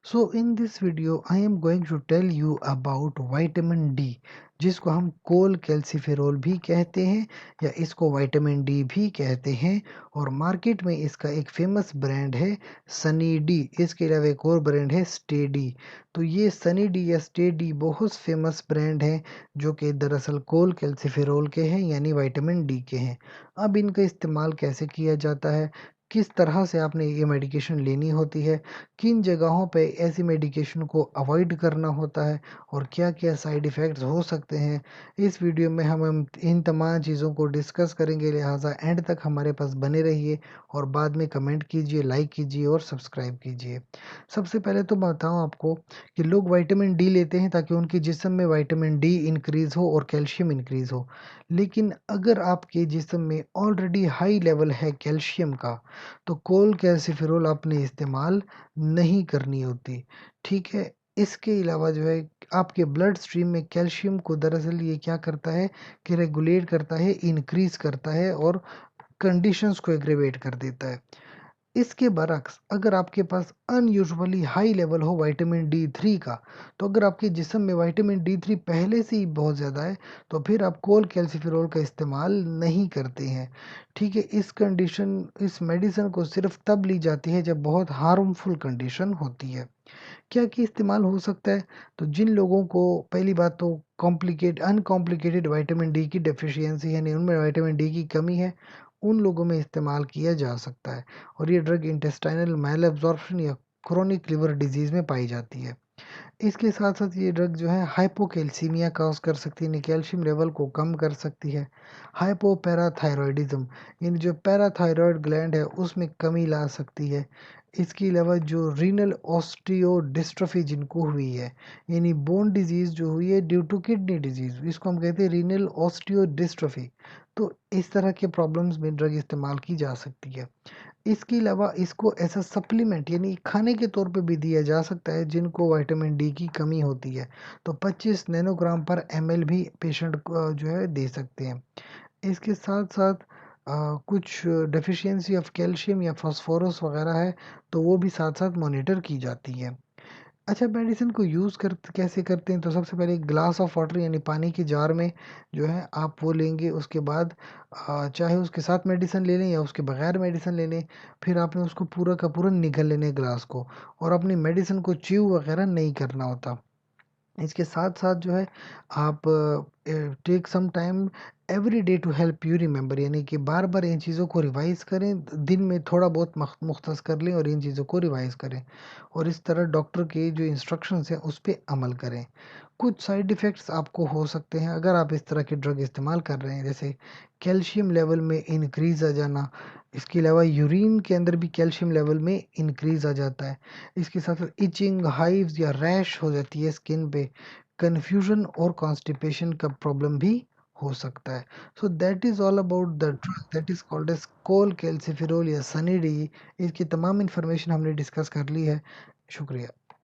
So in this video, I am going to tell you about vitamin D, जिसको हम कोल calciferol भी कहते हैं या इसको विटामिन डी भी कहते हैं। और मार्केट में इसका एक फेमस ब्रांड है सनी डी। इसके अलावा एक और ब्रांड है स्टेडी। तो ये सनी डी या स्टेडी बहुत फेमस ब्रांड है जो कि दरअसल कोल कैल्सिफेरोल के हैं यानी विटामिन डी के हैं। अब इनका इस्तेमाल कैसे किया जाता है, किस तरह से आपने ये मेडिकेशन लेनी होती है, किन जगहों पे ऐसी मेडिकेशन को अवॉइड करना होता है और क्या-क्या साइड इफ़ेक्ट्स हो सकते हैं, इस वीडियो में हम इन तमाम चीज़ों को डिस्कस करेंगे। लिहाजा एंड तक हमारे पास बने रहिए और बाद में कमेंट कीजिए, लाइक कीजिए और सब्सक्राइब कीजिए। सबसे पहले तो बताऊँ आपको कि लोग विटामिन डी लेते हैं ताकि उनके जिस्म में विटामिन डी इंक्रीज़ हो और कैल्शियम इंक्रीज़ हो। लेकिन अगर आपके जिस्म में ऑलरेडी हाई लेवल है कैल्शियम का, तो कोल कैल्सिफेरोल आपने इस्तेमाल नहीं करनी होती, ठीक है? इसके अलावा जो है आपके ब्लड स्ट्रीम में कैल्शियम को दरअसल ये क्या करता है कि रेगुलेट करता है, इंक्रीज़ करता है और कंडीशंस को एग्रीवेट कर देता है। इसके बरक्स अगर आपके पास अनयूजुअली हाई लेवल हो विटामिन डी थ्री का, तो अगर आपके जिस्म में विटामिन डी थ्री पहले से ही बहुत ज़्यादा है, तो फिर आप कोल कैल्सिफेरोल का इस्तेमाल नहीं करते हैं, ठीक है? इस मेडिसिन को सिर्फ तब ली जाती है जब बहुत हार्मफुल कंडीशन होती है। क्या इस्तेमाल हो सकता है? तो जिन लोगों को पहली बात तो अनकॉम्प्लिकेटेड विटामिन डी की डेफिशिएंसी यानी उनमें विटामिन डी की कमी है, उन लोगों में इस्तेमाल किया जा सकता है। और ये ड्रग इंटेस्टाइनल मैल एब्जॉर्प्शन या क्रोनिक लिवर डिजीज़ में पाई जाती है। इसके साथ-साथ ये ड्रग जो है हाइपोकैल्सीमिया कॉज़ कर सकती है, यानी कैल्शियम लेवल को कम कर सकती है। हाइपोपैराथायरॉयडिज़्म यानी जो पैराथायरॉयड ग्लैंड है उसमें कमी ला सकती है। इसके अलावा जो रीनल ऑस्टियोडिस्ट्रोफी जिनको हुई है, यानी बोन डिज़ीज़ जो हुई है ड्यू टू किडनी डिज़ीज़, इसको हम कहते हैं रीनल ऑस्टियोडिस्ट्रोफी। तो इस तरह के प्रॉब्लम्स में ड्रग इस्तेमाल की जा सकती है। इसके अलावा इसको एज़ अ सप्लीमेंट यानी खाने के तौर पे भी दिया जा सकता है जिनको विटामिन डी की कमी होती है। तो 25 नैनोग्राम पर एमएल भी पेशेंट को जो है दे सकते हैं। इसके साथ-साथ कुछ डेफिशिएंसी ऑफ कैल्शियम या फास्फोरस वगैरह है, तो वो भी साथ-साथ मॉनिटर की जाती है। अच्छा, मेडिसिन को यूज़ कर कैसे करते हैं? तो सबसे पहले एक ग्लास ऑफ वाटर यानी पानी के जार में जो है आप वो लेंगे। उसके बाद चाहे उसके साथ मेडिसिन ले लें या उसके बगैर मेडिसिन ले लें। फिर आपने उसको पूरा का पूरा निगल लेना है ग्लास को, और अपनी मेडिसिन को च्यू वगैरह नहीं करना होता। इसके साथ-साथ जो है आप take some time every day to help you remember, यानी कि बार-बार इन चीज़ों को रिवाइज़ करें, दिन में थोड़ा बहुत मुख्तस कर लें और इन चीज़ों को रिवाइज़ करें। और इस तरह डॉक्टर के जो इंस्ट्रक्शंस हैं उस पे अमल करें। कुछ साइड इफ़ेक्ट्स आपको हो सकते हैं अगर आप इस तरह के ड्रग इस्तेमाल कर रहे हैं, जैसे कैल्शियम लेवल में इंक्रीज़ आ जाना। इसके अलावा यूरिन के अंदर भी कैल्शियम लेवल में इंक्रीज़ आ जाता है। इसके साथ-साथ इचिंग, हाइव्स या रैश हो जाती है स्किन पे। कन्फ्यूजन और कॉन्स्टिपेशन का प्रॉब्लम भी हो सकता है। So that is all about the drug that is called as cholecalciferol या सनी डी। इसकी तमाम इन्फॉर्मेशन हमने डिस्कस कर ली है। शुक्रिया।